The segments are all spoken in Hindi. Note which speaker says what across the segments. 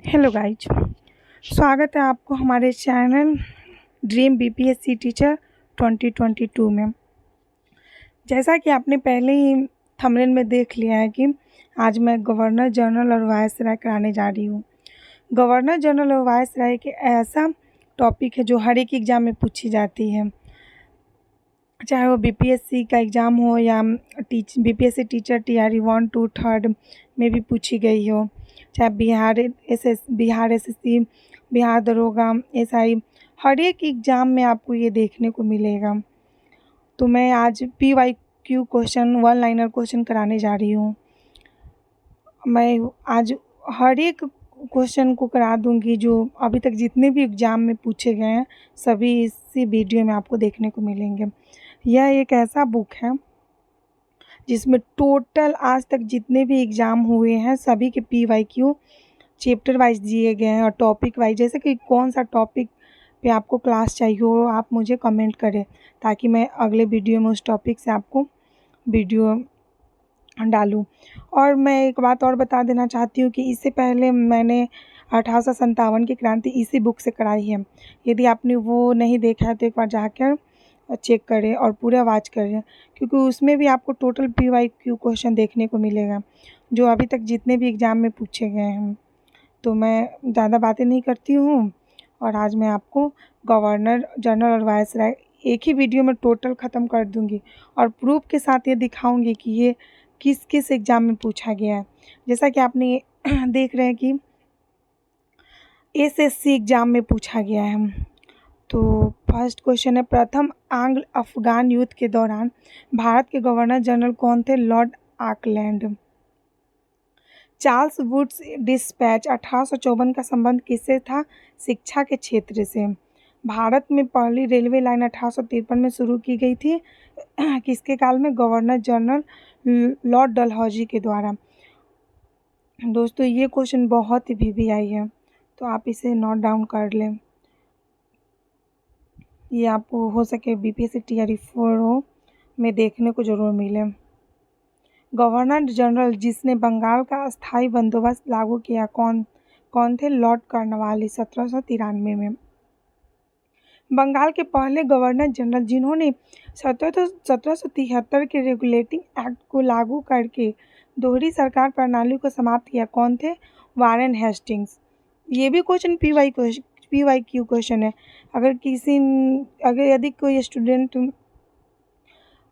Speaker 1: हेलो गाइज, स्वागत है आपको हमारे चैनल ड्रीम बीपीएससी टीचर 2022 में। जैसा कि आपने पहले ही थंबनेल में देख लिया है कि आज मैं गवर्नर जनरल और वायसराय कराने जा रही हूँ। गवर्नर जनरल और वायसराय एक ऐसा टॉपिक है जो हर एक एग्ज़ाम में पूछी जाती है, चाहे वो बीपीएससी का एग्ज़ाम हो या बीपीएससी टीचर टीआरई 1, 2, 3 में भी पूछी गई हो, चाहे बिहार एसएससी, बिहार दरोगा, एसआई, हर एक एग्ज़ाम में आपको ये देखने को मिलेगा। तो मैं आज PYQ question, one liner question कराने जा रही हूँ। मैं आज हर एक क्वेश्चन को करा दूँगी जो अभी तक जितने भी एग्ज़ाम में पूछे गए हैं, सभी इसी वीडियो में आपको देखने को मिलेंगे। यह एक ऐसा बुक है जिसमें टोटल आज तक जितने भी एग्ज़ाम हुए हैं सभी के पीवाईक्यू चैप्टर वाइज दिए गए हैं और टॉपिक वाइज, जैसे कि कौन सा टॉपिक पे आपको क्लास चाहिए हो आप मुझे कमेंट करें ताकि मैं अगले वीडियो में उस टॉपिक से आपको वीडियो डालूं। और मैं एक बात और बता देना चाहती हूँ कि इससे पहले मैंने 1857 की क्रांति इसी बुक से कराई है। यदि आपने वो नहीं देखा है तो एक बार जाकर चेक करें और पूरा वाच करें, क्योंकि उसमें भी आपको टोटल पीवाईक्यू क्वेश्चन देखने को मिलेगा जो अभी तक जितने भी एग्ज़ाम में पूछे गए हैं। तो मैं ज़्यादा बातें नहीं करती हूँ और आज मैं आपको गवर्नर जनरल और वायसराय एक ही वीडियो में टोटल ख़त्म कर दूँगी और प्रूफ के साथ ये दिखाऊँगी कि ये किस किस एग्ज़ाम में पूछा गया है। जैसा कि आपने देख रहे हैं कि एसएससी एग्ज़ाम में पूछा गया है। तो फर्स्ट क्वेश्चन है, प्रथम आंग्ल अफगान युद्ध के दौरान भारत के गवर्नर जनरल कौन थे? Lord Auckland. Charles Wood's dispatch 1854 का संबंध किससे था? शिक्षा के क्षेत्र से। भारत में पहली रेलवे लाइन 1853 में शुरू की गई थी किसके काल में? गवर्नर जनरल लॉर्ड डलहौजी के द्वारा। दोस्तों ये क्वेश्चन बहुत ही वीवीआई है तो आप इसे नोट डाउन कर लें, ये आपको हो सके बीपीएससी टीआरई 4 में देखने को ज़रूर मिले। गवर्नर जनरल जिसने बंगाल का अस्थायी बंदोबस्त लागू किया कौन थे? लॉर्ड कॉर्नवालिस 1793 में। बंगाल के पहले गवर्नर जनरल जिन्होंने 1773 के रेगुलेटिंग एक्ट को लागू करके दोहरी सरकार प्रणाली को समाप्त किया कौन थे? Warren Hastings. ये भी क्वेश्चन पीवाईक्यू क्वेश्चन है। अगर यदि कोई स्टूडेंट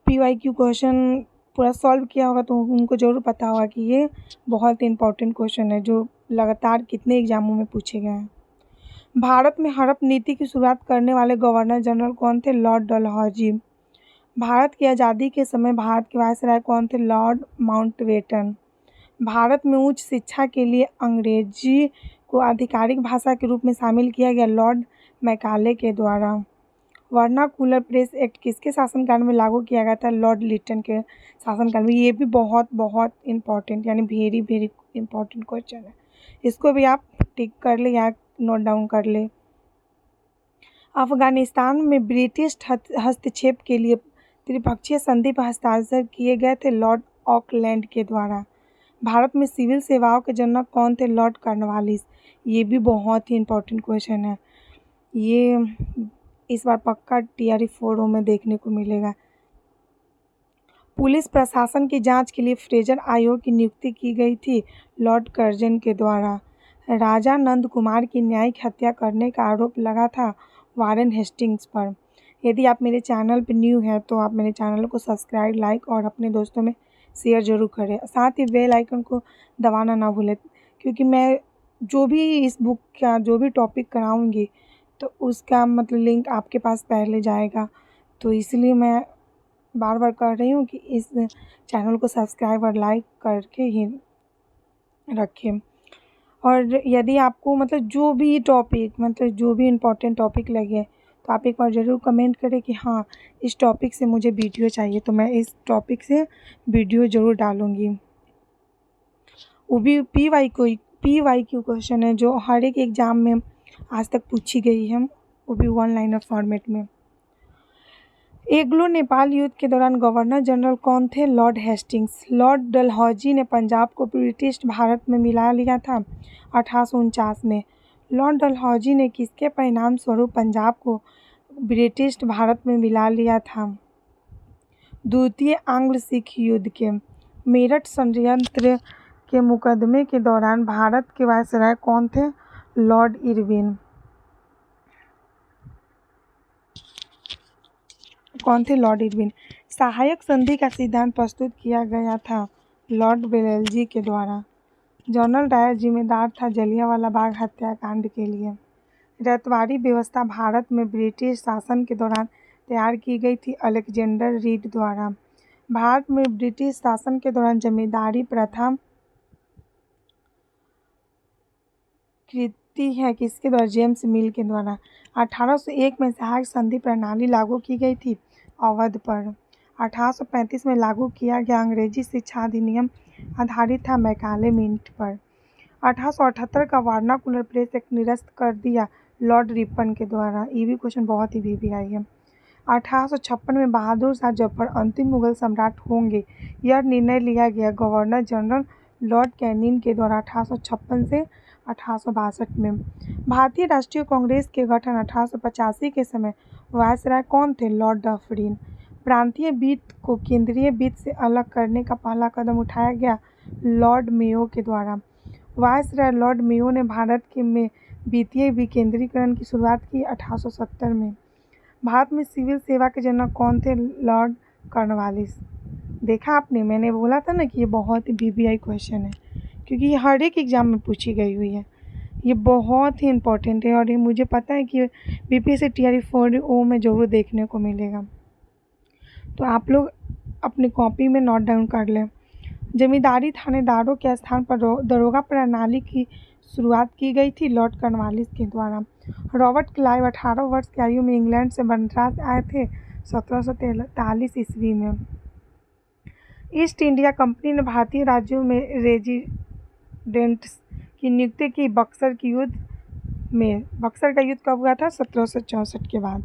Speaker 1: पीवाईक्यू क्वेश्चन पूरा सॉल्व किया होगा तो उनको ज़रूर पता होगा कि ये बहुत ही इम्पोर्टेंट क्वेश्चन है जो लगातार कितने एग्ज़ामों में पूछे गए हैं। भारत में हड़प नीति की शुरुआत करने वाले गवर्नर जनरल कौन थे? लॉर्ड डलहौजी। भारत की आज़ादी के समय भारत के वायसराय कौन थे? Lord Mountbatten. भारत में उच्च शिक्षा के लिए अंग्रेजी को आधिकारिक भाषा के रूप में शामिल किया गया? लॉर्ड मैकाले के द्वारा। वर्नाकुलर प्रेस एक्ट किसके शासनकाल में लागू किया गया था? लॉर्ड लिटन के शासनकाल में। ये भी बहुत इम्पॉर्टेंट यानी वेरी इम्पॉर्टेंट क्वेश्चन है, इसको भी आप टिक कर ले या नोट डाउन कर ले। अफगानिस्तान में ब्रिटिश हस्तक्षेप के लिए त्रिपक्षीय संधि पर हस्ताक्षर किए गए थे? लॉर्ड ऑकलैंड के द्वारा। भारत में सिविल सेवाओं के जनक कौन थे? Lord Cornwallis. ये भी बहुत ही इम्पोर्टेंट क्वेश्चन है, ये इस बार पक्का टीआरई 4 में देखने को मिलेगा। पुलिस प्रशासन की जांच के लिए फ्रेजर आयोग की नियुक्ति की गई थी? लॉर्ड कर्जन के द्वारा। राजा नंद कुमार की न्यायिक हत्या करने का आरोप लगा था वारेन हेस्टिंग्स पर। यदि आप मेरे चैनल पर न्यू हैं तो आप मेरे चैनल को सब्सक्राइब, लाइक और अपने दोस्तों में शेयर ज़रूर करें। साथ ही बेल आइकन को दबाना ना भूलें, क्योंकि मैं जो भी इस बुक का जो भी टॉपिक कराऊंगी तो उसका मतलब लिंक आपके पास पहले जाएगा। तो इसलिए मैं बार बार कह रही हूँ कि इस चैनल को सब्सक्राइब और लाइक करके ही रखें। और यदि आपको जो भी इम्पोर्टेंट टॉपिक लगे तो आप एक बार ज़रूर कमेंट करें कि हाँ इस टॉपिक से मुझे वीडियो चाहिए, तो मैं इस टॉपिक से वीडियो ज़रूर डालूँगी। वो भी पीवाईक्यू क्वेश्चन है जो हर एक एग्ज़ाम में आज तक पूछी गई है, वो भी वन लाइनर फॉर्मेट में। एग्लो नेपाल युद्ध के दौरान गवर्नर जनरल कौन थे? Lord Hastings. लॉर्ड डलहौजी ने पंजाब को ब्रिटिश भारत में मिला लिया था 1849 में। लॉर्ड डलहौजी ने किसके परिणाम स्वरूप पंजाब को ब्रिटिश भारत में मिला लिया था? द्वितीय आंग्ल सिख युद्ध के। मेरठ षड्यंत्र के मुकदमे के दौरान भारत के वायसराय कौन थे? Lord Irwin. कौन थे? Lord Irwin. सहायक संधि का सिद्धांत प्रस्तुत किया गया था लॉर्ड वेलेस्ली के द्वारा। जनरल डायर जिम्मेदार था जलियांवाला बाग हत्याकांड के लिए। रैयतवाड़ी व्यवस्था भारत में ब्रिटिश शासन के दौरान तैयार की गई थी अलेक्जेंडर रीड द्वारा। भारत में ब्रिटिश शासन के दौरान जमींदारी प्रथा कृति है किसके द्वारा? जेम्स मिल के द्वारा। 1801 में सहायक संधि प्रणाली लागू की गई थी अवध पर। 1835 में लागू किया गया अंग्रेजी शिक्षा अधिनियम आधारित था मैकाले मिंट पर। 1878 का वार्नाकुलर प्रेस एक्ट निरस्त कर दिया लॉर्ड रिपन के द्वारा। ये भी क्वेश्चन बहुत ही वीवीआई है। 1856 में बहादुर शाह जफर अंतिम मुगल सम्राट होंगे, यह निर्णय लिया गया गवर्नर जनरल लॉर्ड कैनिंग के द्वारा 1856 से 1862 में। भारतीय राष्ट्रीय कांग्रेस के गठन 1885 के समय वायसराय कौन थे? Lord Dufferin. प्रांतीय वित्त को केंद्रीय वित्त से अलग करने का पहला कदम उठाया गया लॉर्ड मेयो के द्वारा। वायसराय लॉर्ड मेयो ने भारत के में वित्तीय विकेंद्रीकरण की शुरुआत की 1870 में। भारत में सिविल सेवा के जनक कौन थे? Lord Cornwallis. देखा आपने, मैंने बोला था ना कि ये बहुत ही वीवीआई क्वेश्चन है, क्योंकि ये हर एक एग्ज़ाम में पूछी गई हुई है। ये बहुत ही इम्पोर्टेंट है और ये मुझे पता है कि बीपीएससी टीआरई 4O में ज़रूर देखने को मिलेगा। तो आप लोग अपनी कॉपी में नोट डाउन कर लें। जमींदारी थानेदारों के स्थान पर दरोगा प्रणाली की शुरुआत की गई थी लॉर्ड कॉर्नवालिस के द्वारा। रॉबर्ट क्लाइव 18 वर्ष की आयु में इंग्लैंड से मद्रास आए थे 1743 ईस्वी में। ईस्ट इंडिया कंपनी ने भारतीय राज्यों में रेजिडेंट्स की नियुक्ति की बक्सर की युद्ध में। बक्सर का युद्ध कब हुआ था? 1764 के बाद।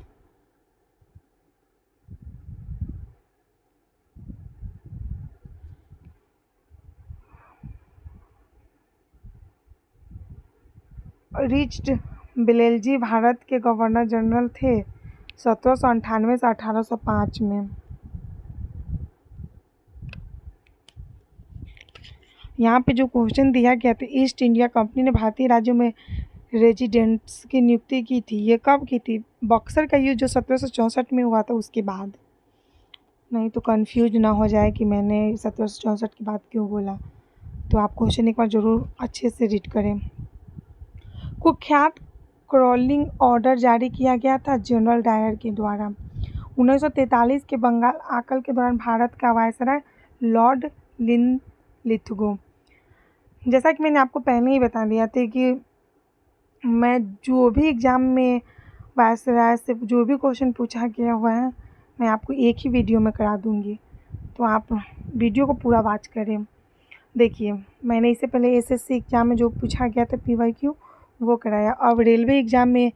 Speaker 1: रिचर्ड बेलेजी भारत के गवर्नर जनरल थे 1798 से 1805 में। यहाँ पे जो क्वेश्चन दिया गया था, ईस्ट इंडिया कंपनी ने भारतीय राज्यों में रेजिडेंट्स की नियुक्ति की थी, ये कब की थी? बक्सर का युद्ध जो 1764 में हुआ था उसके बाद। नहीं तो कंफ्यूज ना हो जाए कि मैंने 1764 की बात क्यों बोला। तो आप क्वेश्चन एक बार ज़रूर अच्छे से रीड करें। कुख्यात क्रॉलिंग ऑर्डर जारी किया गया था जनरल डायर के द्वारा। 1943 के बंगाल आकल के दौरान भारत का वायसराय लॉर्ड लिनलिथगो। जैसा कि मैंने आपको पहले ही बता दिया था कि मैं जो भी एग्ज़ाम में वायसराय से जो भी क्वेश्चन पूछा गया हुआ है, मैं आपको एक ही वीडियो में करा दूँगी, तो आप वीडियो को पूरा वॉच करें। देखिए, मैंने इससे पहले एसएससी एग्ज़ाम में जो पूछा गया था पीवाईक्यू वो कराया। अब रेलवे एग्ज़ाम में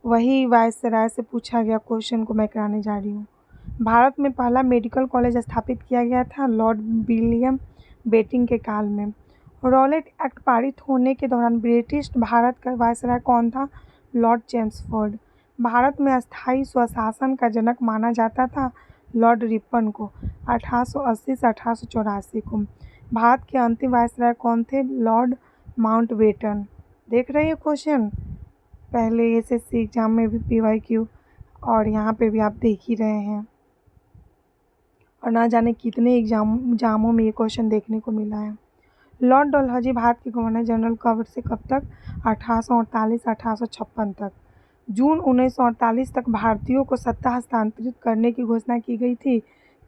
Speaker 1: वही वायसराय से पूछा गया क्वेश्चन को मैं कराने जा रही हूँ। भारत में पहला मेडिकल कॉलेज स्थापित किया गया था लॉर्ड विलियम बेटिंग के काल में। रॉलेट एक्ट पारित होने के दौरान ब्रिटिश भारत का वायसराय कौन था? Lord Chelmsford. भारत में अस्थायी स्वशासन का जनक माना जाता था लॉर्ड रिपन को 1880 से 1884 को। भारत के अंतिम वायसराय कौन थे? Lord Mountbatten. देख रहे हैं क्वेश्चन, पहले एसएससी एग्ज़ाम में भी पीवाईक्यू और यहाँ पे भी आप देख ही रहे हैं, और ना जाने कितने एग्ज़ामों में ये क्वेश्चन देखने को मिला है। लॉर्ड डलहौजी भारत के गवर्नर जनरल कब से कब तक? 1848 से 1856 तक। जून 1948 तक भारतीयों को सत्ता हस्तांतरित करने की घोषणा की गई थी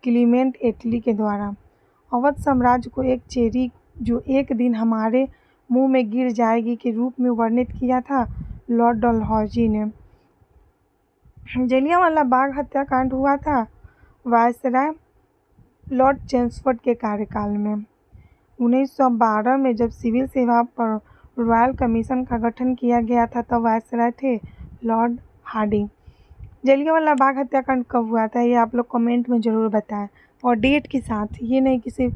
Speaker 1: क्लीमेंट एटली के द्वारा। अवध साम्राज्य को एक चेरी जो एक दिन हमारे मुंह में गिर जाएगी के रूप में वर्णित किया था लॉर्ड डलहौजी ने। जलियांवाला बाग हत्याकांड हुआ था वायसराय लॉर्ड चेम्सफोर्ड के कार्यकाल में। 1912 में जब सिविल सेवा पर रॉयल कमीशन का गठन किया गया था तब वायसराय थे लॉर्ड हार्डिंग। जलियांवाला बाग हत्याकांड कब हुआ था, ये आप लोग कमेंट में ज़रूर बताएं, और डेट के साथ। ये नहीं कि सिर्फ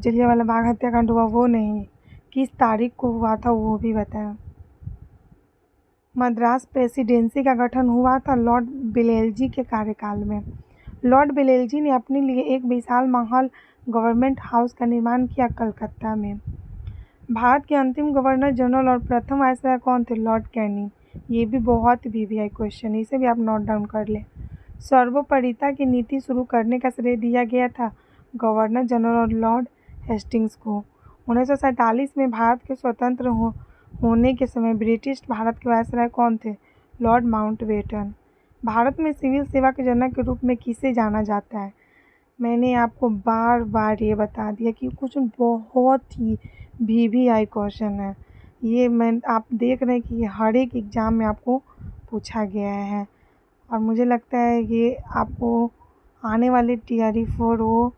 Speaker 1: जलियांवाला बाग हत्याकांड हुआ वो नहीं, किस तारीख को हुआ था वो भी बताएं। मद्रास प्रेसिडेंसी का गठन हुआ था लॉर्ड बेलेल्जी के कार्यकाल में। लॉर्ड बेलेल्जी ने अपने लिए एक विशाल महल गवर्नमेंट हाउस का निर्माण किया कलकत्ता में। भारत के अंतिम गवर्नर जनरल और प्रथम वायसराय कौन थे? Lord Canning. ये भी बहुत वीवीआई क्वेश्चन, इसे भी आप नोट डाउन कर लें। सर्वोपरिता की नीति शुरू करने का श्रेय दिया गया था गवर्नर जनरल लॉर्ड हेस्टिंग्स को। 1947 में भारत के स्वतंत्र होने के समय ब्रिटिश भारत के वायसराय कौन थे? Lord Mountbatten. भारत में सिविल सेवा के जनक के रूप में किसे जाना जाता है? मैंने आपको बार बार ये बता दिया कि कुछ बहुत ही वीवीआई क्वेश्चन है। ये आप देख रहे हैं कि हर एक एग्ज़ाम में आपको पूछा गया है, और मुझे लगता है ये आपको आने वाले TRE-4 वो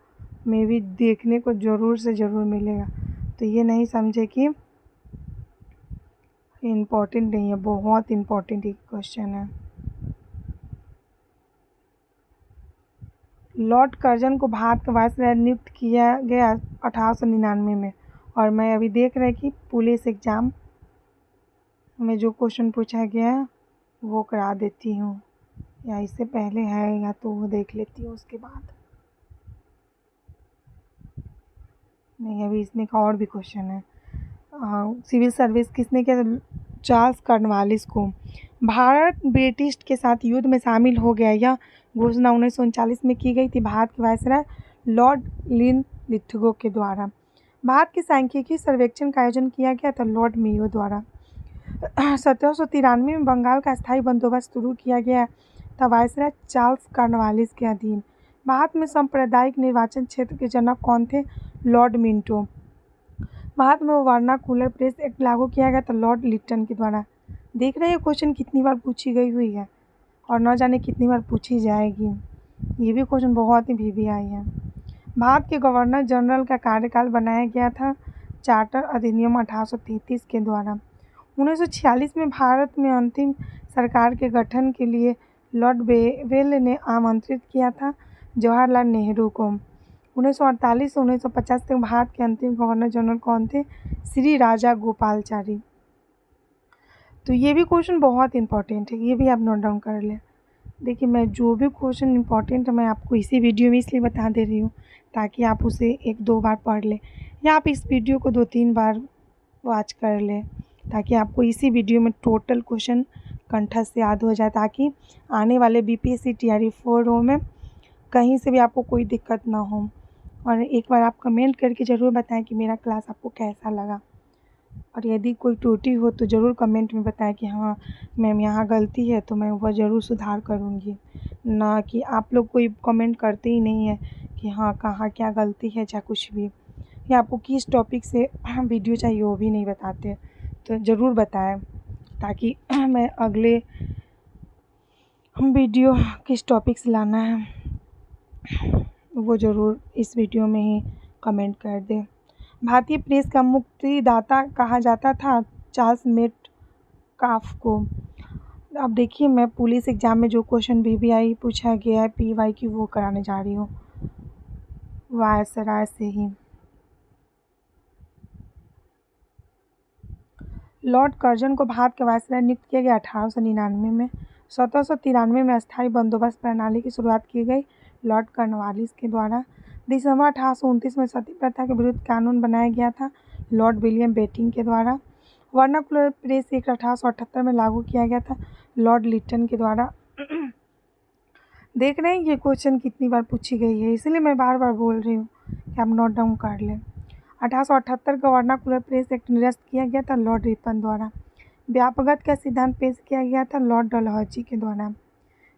Speaker 1: में भी देखने को ज़रूर से ज़रूर मिलेगा। तो ये नहीं समझे कि इम्पोर्टेंट नहीं है, बहुत इम्पोर्टेंट एक क्वेश्चन है। लॉर्ड कर्जन को भारत का वायसराय नियुक्त किया गया 1899 में, और मैं अभी देख रहे कि पुलिस एग्ज़ाम में जो क्वेश्चन पूछा गया है वो करा देती हूँ, या इससे पहले है या तो वो देख लेती हूँ उसके बाद। नहीं, अभी इसमें एक और भी क्वेश्चन है। सिविल सर्विस किसने किया? चार्ल्स कॉर्नवालिस को। भारत ब्रिटिश के साथ युद्ध में शामिल हो गया, यह घोषणा 1939 में की गई थी भारत के वायसराय लॉर्ड लिनलिथगो के द्वारा। भारत के सांख्यिकी सर्वेक्षण का आयोजन किया गया था लॉर्ड मेयो द्वारा। 1793 में बंगाल का स्थायी बंदोबस्त शुरू किया गया था वायसराय चार्ल्स कॉर्नवालिस के अधीन। भारत में सांप्रदायिक निर्वाचन क्षेत्र के जनक कौन थे? Lord Minto. भारत में वर्नाकुलर प्रेस एक्ट लागू किया गया था लॉर्ड लिटन के द्वारा। देख रहे हैं क्वेश्चन कितनी बार पूछी गई हुई है, और न जाने कितनी बार पूछी जाएगी। ये भी क्वेश्चन बहुत ही वीवीआई है। भारत के गवर्नर जनरल का कार्यकाल बनाया गया था चार्टर अधिनियम 1833 के द्वारा। 1946 में भारत में अंतिम सरकार के गठन के लिए लॉर्ड वेल ने आमंत्रित किया था जवाहरलाल नेहरू को। 1948 से 1950 तक भारत के अंतिम गवर्नर जनरल कौन थे? श्री राजा गोपालचारी। तो ये भी क्वेश्चन बहुत इंपॉर्टेंट है, ये भी आप नोट डाउन कर लें। देखिए, मैं जो भी क्वेश्चन इंपॉर्टेंट है मैं आपको इसी वीडियो में इसलिए बता दे रही हूँ ताकि आप उसे 1-2 बार पढ़ लें, या आप इस वीडियो को 2-3 बार वॉच कर लें, ताकि आपको इसी वीडियो में टोटल क्वेश्चन कंठस्थ याद हो जाए, ताकि आने वाले BPSC TRE-4 में कहीं से भी आपको कोई दिक्कत ना हो। और एक बार आप कमेंट करके ज़रूर बताएं कि मेरा क्लास आपको कैसा लगा, और यदि कोई त्रुटि हो तो ज़रूर कमेंट में बताएं कि हाँ मैम यहाँ गलती है, तो मैं वह ज़रूर सुधार करूँगी। ना कि आप लोग कोई कमेंट करते ही नहीं है कि हाँ कहाँ क्या गलती है, चाहे कुछ भी, या आपको किस टॉपिक से वीडियो चाहिए वो भी नहीं बताते। तो ज़रूर बताएं ताकि मैं अगले वीडियो किस टॉपिक से लाना है वो ज़रूर इस वीडियो में ही कमेंट कर दें। भारतीय प्रेस का मुक्तिदाता कहा जाता था चार्ल्स मेटकाफ को। अब देखिए, मैं पुलिस एग्ज़ाम में जो क्वेश्चन VVI पूछा गया है PYQ वो कराने जा रही हूँ वायसराय से ही। लॉर्ड कर्जन को भारत के वायसराय नियुक्त किया गया 1899 में। 1793 में अस्थायी बंदोबस्त प्रणाली की शुरुआत की गई लॉर्ड कॉर्नवालिस के द्वारा। दिसंबर 1829 में सती प्रथा के विरुद्ध कानून बनाया गया था लॉर्ड विलियम बेटिंग के द्वारा। वर्नाकुलर प्रेस एक्ट 1878 में लागू किया गया था लॉर्ड लिटन के द्वारा। देख रहे हैं ये क्वेश्चन कितनी बार पूछी गई है, इसलिए मैं बार बार बोल रही हूँ कि आप नोट डाउन कर लें। 1878 का वर्नाकुलर प्रेस एक्ट निरस्त किया गया था लॉर्ड रिपन द्वारा। व्यापकता का सिद्धांत पेश किया गया था लॉर्ड डलहौजी के द्वारा।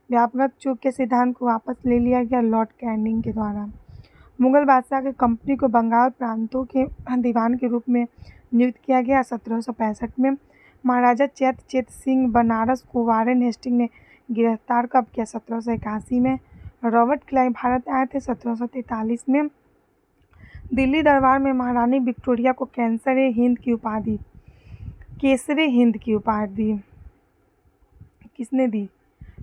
Speaker 1: व्यापक चूक के सिद्धांत को वापस ले लिया गया लॉर्ड कैनिंग के द्वारा। मुगल बादशाह के कंपनी को बंगाल प्रांतों के दीवान के रूप में नियुक्त किया गया 1765 में। महाराजा चैत सिंह बनारस को वारेन हेस्टिंग ने गिरफ्तार कब किया? 1781 में। रॉबर्ट क्लाइव भारत आए थे 1743 में। दिल्ली दरबार में महारानी विक्टोरिया को केसरे हिंद की उपाधि किसने दी?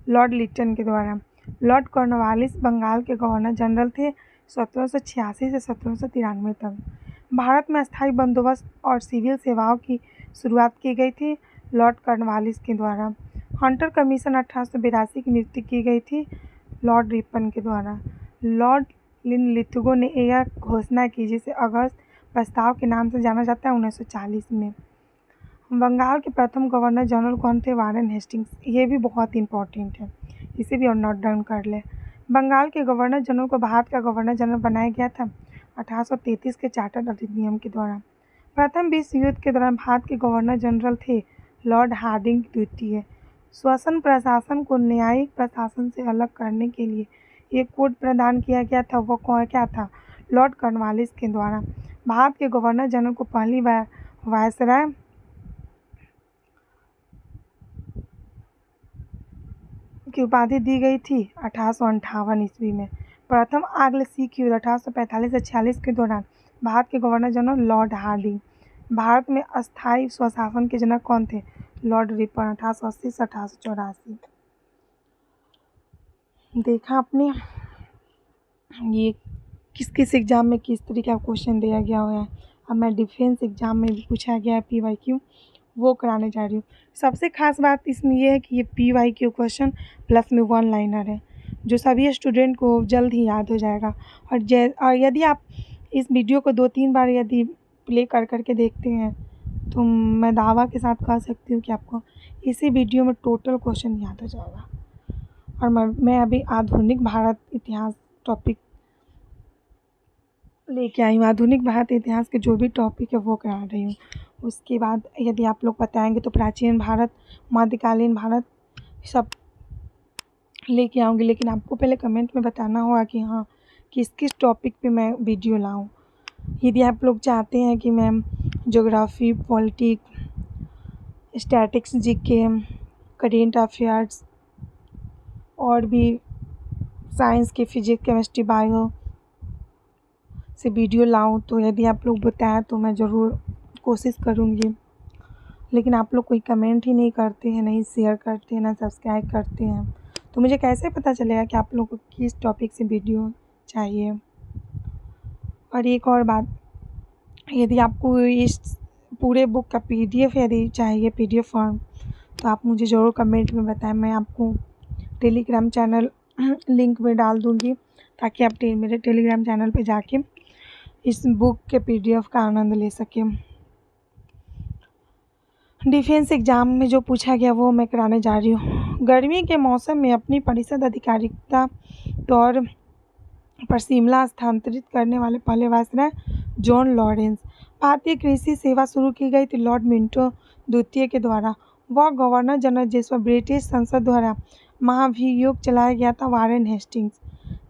Speaker 1: लॉर्ड लिटन के द्वारा। लॉर्ड कॉर्नवालिस बंगाल के गवर्नर जनरल थे 1786 से 1793 तक। भारत में अस्थायी बंदोबस्त और सिविल सेवाओं की शुरुआत की गई थी लॉर्ड कॉर्नवालिस के द्वारा। हंटर कमीशन 1882 की नियुक्ति की गई थी लॉर्ड रिपन के द्वारा। लॉर्ड लिनलिथगो ने यह घोषणा की जिसे अगस्त प्रस्ताव के नाम से जाना जाता है 1940 में। बंगाल के प्रथम गवर्नर जनरल कौन थे? Warren Hastings. ये भी बहुत इंपॉर्टेंट है, इसे भी और नोट डाउन कर ले। बंगाल के गवर्नर जनरल को भारत का गवर्नर जनरल बनाया गया था 1833 के चार्टर अधिनियम के द्वारा। प्रथम विश्व युद्ध के दौरान भारत के गवर्नर जनरल थे लॉर्ड हार्डिंग द्वितीय। शासन प्रशासन को न्यायिक प्रशासन से अलग करने के लिए एक कोड प्रदान किया गया था, वो क्या था? लॉर्ड कॉर्नवालिस के द्वारा। भारत के गवर्नर जनरल को पहली बार वायसराय की उपाधि दी गई थी 1858 ईस्वी में। प्रथम आंग्ल सिख युद्ध 1845 से 46 के दौरान भारत के governor general Lord Hardinge. Bharat में अस्थायी स्वशासन के जनक कौन थे? लॉर्ड रिपन 1880 से 1884। देखा आपने ये किस किस एग्ज़ाम में किस तरीके का क्वेश्चन दिया गया हुआ है। अब मैं डिफेंस एग्ज़ाम में भी पूछा गया है PYQ, वो कराने जा रही हूँ। सबसे खास बात इसमें यह है कि ये PYQ क्वेश्चन प्लस में 1 लाइनर है जो सभी स्टूडेंट को जल्द ही याद हो जाएगा। और यदि आप इस वीडियो को 2-3 बार यदि प्ले कर के देखते हैं तो मैं दावा के साथ कह सकती हूँ कि आपको इसी वीडियो में टोटल क्वेश्चन याद हो जाएगा। और मैं अभी आधुनिक भारत इतिहास टॉपिक लेके आई हूँ। आधुनिक भारत इतिहास के जो भी टॉपिक है वो करा रही हूँ। उसके बाद यदि आप लोग बताएंगे तो प्राचीन भारत, मध्यकालीन भारत सब लेके आऊँगी। लेकिन आपको पहले कमेंट में बताना होगा कि हाँ किस किस टॉपिक पे मैं वीडियो लाऊँ। यदि आप लोग चाहते हैं कि मैं geography, politics, statics, GK, current affairs और भी साइंस के फिजिक्स, केमिस्ट्री, बायो से वीडियो लाऊं, तो यदि आप लोग बताएं तो मैं ज़रूर कोशिश करूँगी। लेकिन आप लोग कोई कमेंट ही नहीं करते हैं, नहीं शेयर करते हैं, ना सब्सक्राइब करते हैं, तो मुझे कैसे पता चलेगा कि आप लोग को किस टॉपिक से वीडियो चाहिए। और एक और बात, यदि आपको इस पूरे बुक का PDF यदि चाहिए, PDF फॉर्म, तो आप मुझे ज़रूर कमेंट में बताएं। मैं आपको टेलीग्राम चैनल लिंक में डाल दूँगी ताकि आप मेरे टेलीग्राम चैनल पे जाके इस बुक के PDF का आनंद ले सकें। डिफेंस एग्ज़ाम में जो पूछा गया वो मैं कराने जा रही हूँ। गर्मी के मौसम में अपनी परिषद अधिकारिता तौर पर शिमला स्थानांतरित करने वाले पहले वायसराय जॉन लॉरेंस। भारतीय कृषि सेवा शुरू की गई थी लॉर्ड मिंटो द्वितीय के द्वारा। वह गवर्नर जनरल जिस पर ब्रिटिश संसद द्वारा महाभियोग चलाया गया था वारेन हेस्टिंग्स।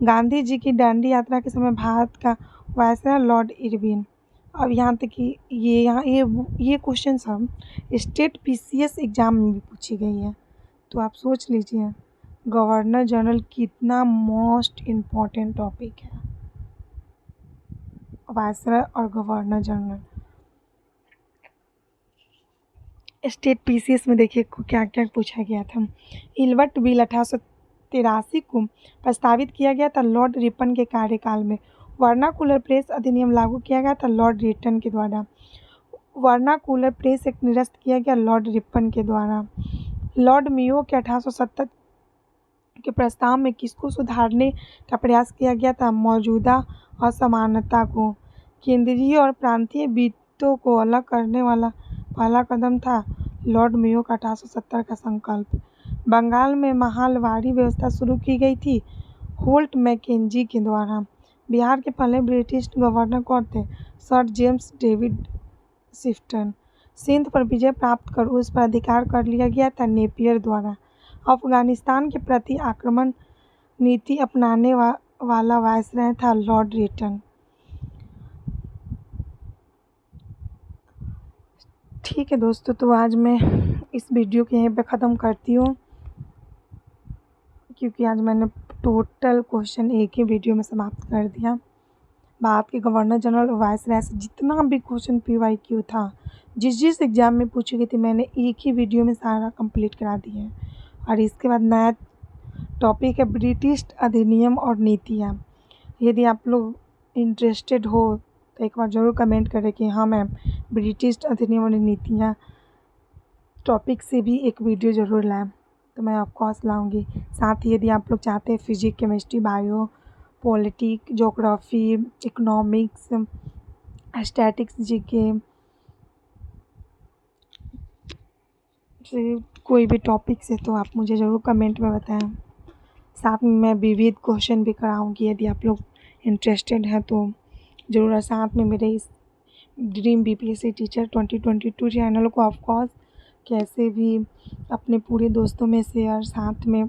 Speaker 1: गांधी जी की दांडी यात्रा के समय भारत का वायसराय लॉर्ड इरविन। अब यहाँ तक कि ये क्वेश्चन सब स्टेट PCS एग्ज़ाम में भी पूछी गई है, तो आप सोच लीजिए गवर्नर जनरल कितना मोस्ट इम्पॉर्टेंट टॉपिक है। वायसराय और गवर्नर जनरल स्टेट PCS में देखिए क्या क्या पूछा गया था। इल्बर्ट बिल 1883 को प्रस्तावित किया गया था लॉर्ड रिपन के कार्यकाल में। वर्नाकुलर प्रेस अधिनियम लागू किया गया था लॉर्ड रिटन के द्वारा। वर्नाकुलर प्रेस एक्ट निरस्त किया गया लॉर्ड रिपन के द्वारा। लॉर्ड मियो के 1870 के प्रस्ताव में किसको सुधारने का प्रयास किया गया था? मौजूदा असमानता को। केंद्रीय और प्रांतीय वित्तों को अलग करने वाला पहला कदम था लॉर्ड मियो का 1870 का संकल्प। बंगाल में महलवाड़ी व्यवस्था शुरू की गई थी होल्ट मैकेंजी के द्वारा। बिहार के पहले ब्रिटिश गवर्नर कौन थे? Sir James David Shifton. Sindh पर विजय प्राप्त कर उस पर अधिकार कर लिया गया था नेपियर द्वारा। अफगानिस्तान के प्रति आक्रमण नीति अपनाने वाला वायसराय था लॉर्ड रिटन। ठीक है दोस्तों, तो आज मैं इस वीडियो को यहीं पे ख़त्म करती हूँ क्योंकि आज मैंने टोटल क्वेश्चन एक ही वीडियो में समाप्त कर दिया। भारत के गवर्नर जनरल वायसराय से जितना भी क्वेश्चन PYQ था, जिस एग्ज़ाम में पूछी गई थी, मैंने एक ही वीडियो में सारा कंप्लीट करा दिया है। और इसके बाद नया टॉपिक है ब्रिटिश अधिनियम और नीतियाँ। यदि आप लोग इंटरेस्टेड हो तो एक बार ज़रूर कमेंट करें कि हाँ मैम, ब्रिटिश अधिनियम और नीतियाँ टॉपिक से भी एक वीडियो ज़रूर लाएं, तो मैं ऑफकोर्स लाऊंगी। साथ ही यदि आप लोग चाहते हैं physics, chemistry, bio, politics, geography, economics, statics, GK से कोई भी टॉपिक से, तो आप मुझे ज़रूर कमेंट में बताएं। साथ में मैं विविध क्वेश्चन भी कराऊंगी, यदि आप लोग इंटरेस्टेड हैं तो ज़रूर। साथ में मेरे इस ड्रीम बीपीएससी टीचर 2022 चैनल को ऑफकोर्स कैसे भी अपने पूरे दोस्तों में शेयर, साथ में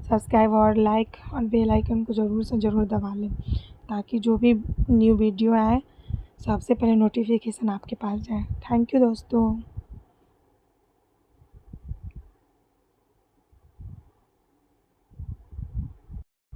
Speaker 1: सब्सक्राइब और लाइक और बेल आइकन को ज़रूर से ज़रूर दबा लें, ताकि जो भी न्यू वीडियो आए सबसे पहले नोटिफिकेशन आपके पास जाए। थैंक यू दोस्तों।